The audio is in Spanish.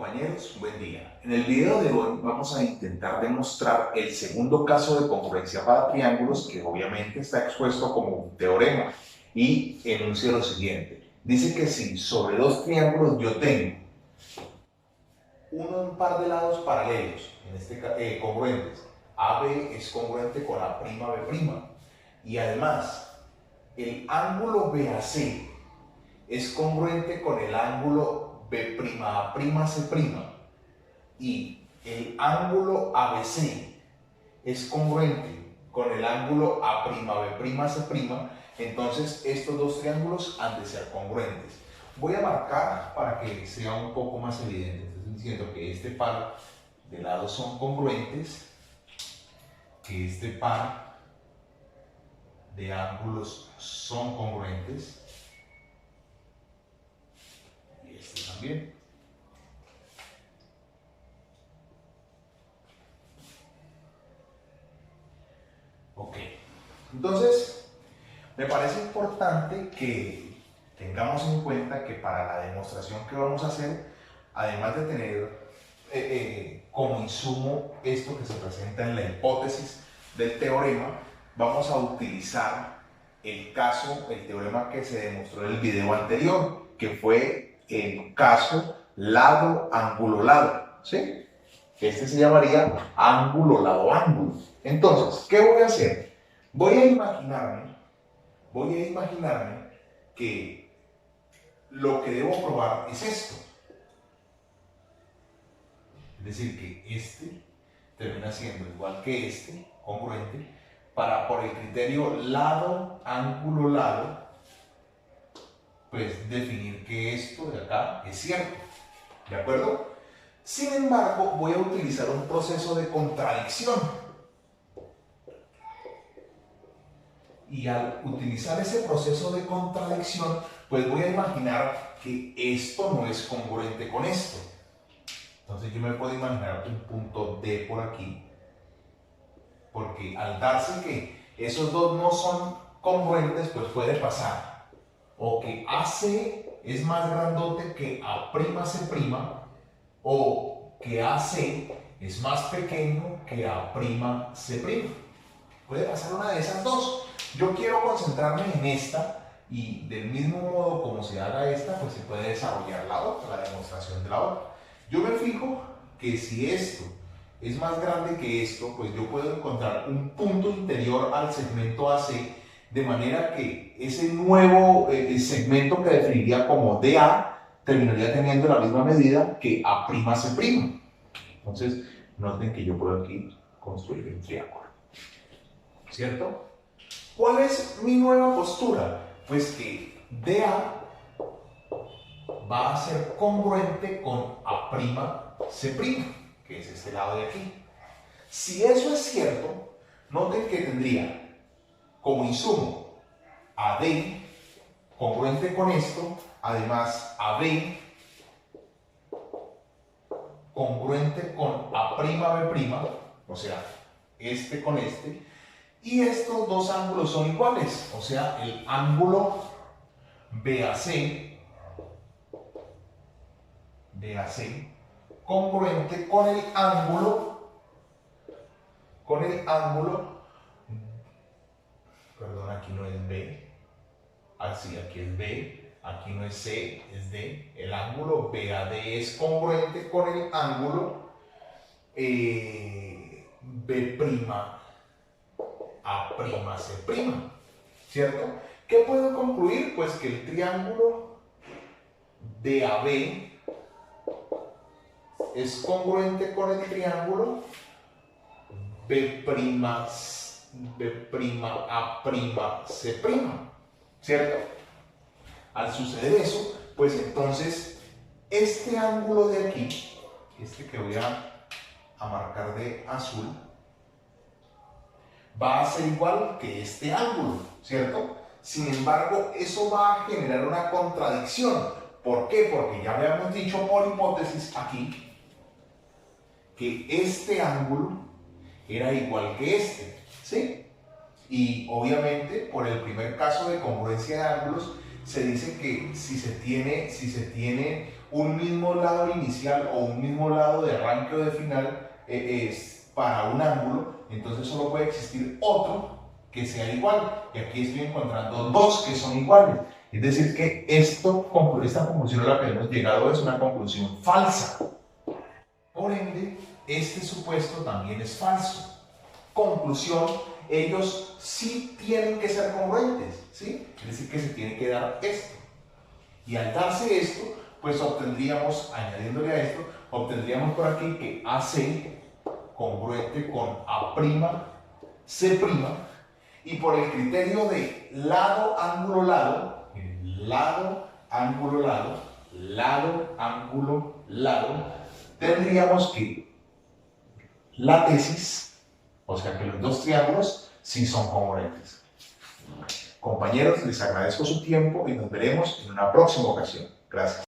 compañeros, buen día. En el video de hoy vamos a intentar demostrar el segundo caso de congruencia para triángulos, que obviamente está expuesto como un teorema, y enuncia lo siguiente. Dice que si sobre dos triángulos yo tengo un par de lados paralelos, en este caso congruentes, AB es congruente con A'B', y además el ángulo BAC es congruente con el ángulo B'A'C', y el ángulo ABC es congruente con el ángulo A'B'C', entonces estos dos triángulos han de ser congruentes. Voy a marcar para que sea un poco más evidente. Estoy diciendo que este par de lados son congruentes, que este par de ángulos son congruentes, y este también. Ok, entonces me parece importante que tengamos en cuenta que para la demostración que vamos a hacer, además de tener como insumo esto que se presenta en la hipótesis del teorema, vamos a utilizar el teorema que se demostró en el video anterior, que fue el caso lado-ángulo-lado, ¿sí? Este se llamaría ángulo-lado-ángulo. Entonces, ¿qué voy a hacer? Voy a imaginarme que lo que debo probar es esto. Es decir, que este termina siendo igual que este, congruente, para por el criterio lado-ángulo-lado, pues definir que esto de acá es cierto. ¿De acuerdo? Sin embargo, voy a utilizar un proceso de contradicción. Y al utilizar ese proceso de contradicción, pues voy a imaginar que esto no es congruente con esto. Entonces yo me puedo imaginar un punto D por aquí, porque al darse que esos dos no son congruentes, pues puede pasar o que AC es más grandote que A'C', o que AC es más pequeño que A'C'. Puede pasar una de esas dos. Yo quiero concentrarme en esta, y del mismo modo como se haga esta, pues se puede desarrollar la otra, la demostración de la otra. Yo me fijo que si esto es más grande que esto, pues yo puedo encontrar un punto interior al segmento AC, de manera que ese nuevo segmento que definiría como DA terminaría teniendo la misma medida que A'C'. Entonces, noten que yo puedo aquí construir un triángulo, ¿cierto? ¿Cuál es mi nueva postura? Pues que DA va a ser congruente con A'C', que es este lado de aquí. Si eso es cierto, noten que tendría como insumo AD congruente con esto, además AB congruente con A'B', o sea, este con este, y estos dos ángulos son iguales, o sea, el ángulo BAC congruente con el ángulo, perdón, aquí no es B, así, aquí es B, aquí no es C, es D, el ángulo BAD es congruente con el ángulo B'A'C', ¿cierto? ¿Qué puedo concluir? Pues que el triángulo DAB es congruente con el triángulo B'A'C', ¿cierto? Al suceder eso, pues entonces este ángulo de aquí, este que voy a marcar de azul, va a ser igual que este ángulo, ¿cierto? Sin embargo, eso va a generar una contradicción. ¿Por qué? Porque ya habíamos dicho por hipótesis aquí que este ángulo era igual que este, ¿sí? Y obviamente, por el primer caso de congruencia de ángulos, se dice que si se tiene un mismo lado inicial o un mismo lado de arranque o de final es para un ángulo, entonces solo puede existir otro que sea igual. Y aquí estoy encontrando dos que son iguales. Es decir, que esta conclusión a la que hemos llegado es una conclusión falsa. Por ende, este supuesto también es falso. Conclusión, ellos sí tienen que ser congruentes, ¿sí? Es decir, que se tiene que dar esto. Y al darse esto, pues obtendríamos, añadiéndole a esto, obtendríamos por aquí que AC congruente con A'C', y por el criterio de lado, ángulo, lado, lado, ángulo, lado, lado, ángulo, lado, tendríamos que la tesis, o sea que los dos triángulos sí son congruentes. Compañeros, les agradezco su tiempo y nos veremos en una próxima ocasión. Gracias.